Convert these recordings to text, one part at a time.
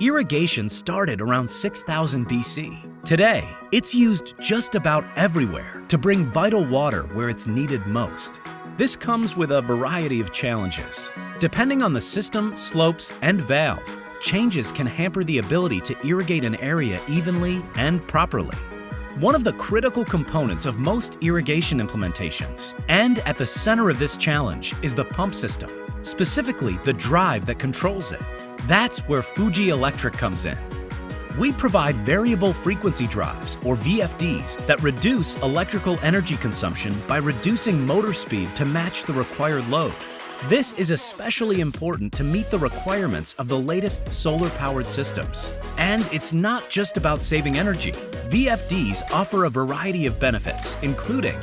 Irrigation started around 6000 BC. Today, it's used just about everywhere to bring vital water where it's needed most. This comes with a variety of challenges. Depending on the system, slopes, and valve, changes can hamper the ability to irrigate an area evenly and properly. One of the critical components of most irrigation implementations, and at the center of this challenge, is the pump system, specifically the drive that controls it. That's where Fuji Electric comes in. We provide variable frequency drives, or VFDs, that reduce electrical energy consumption by reducing motor speed to match the required load. This is especially important to meet the requirements of the latest solar-powered systems. And it's not just about saving energy. VFDs offer a variety of benefits, including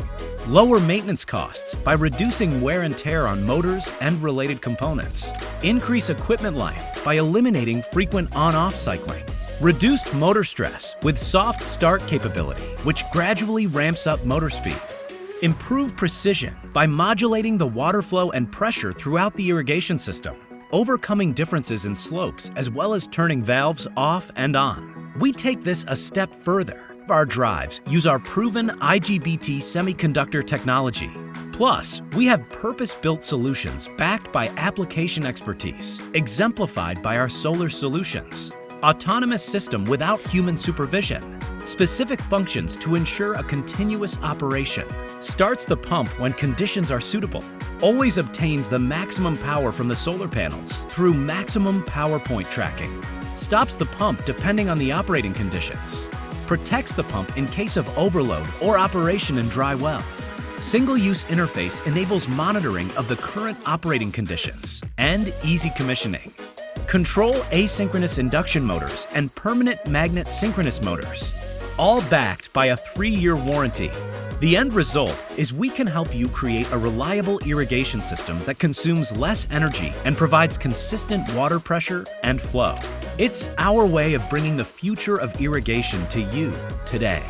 lower maintenance costs by reducing wear and tear on motors and related components, increase equipment life by eliminating frequent on-off cycling, reduced motor stress with soft start capability, which gradually ramps up motor speed, improve precision by modulating the water flow and pressure throughout the irrigation system, overcoming differences in slopes as well as turning valves off and on. We take this a step further. Our drives use our proven IGBT semiconductor technology. Plus, we have purpose-built solutions backed by application expertise, exemplified by our solar solutions. Autonomous system without human supervision. Specific functions to ensure a continuous operation. Starts the pump when conditions are suitable. Always obtains the maximum power from the solar panels through maximum power point tracking. Stops the pump depending on the operating conditions. Protects the pump in case of overload or operation in dry well. Single-use interface enables monitoring of the current operating conditions and easy commissioning. Control asynchronous induction motors and permanent magnet synchronous motors, all backed by a 3-year warranty. The end result is we can help you create a reliable irrigation system that consumes less energy and provides consistent water pressure and flow. It's our way of bringing the future of irrigation to you today.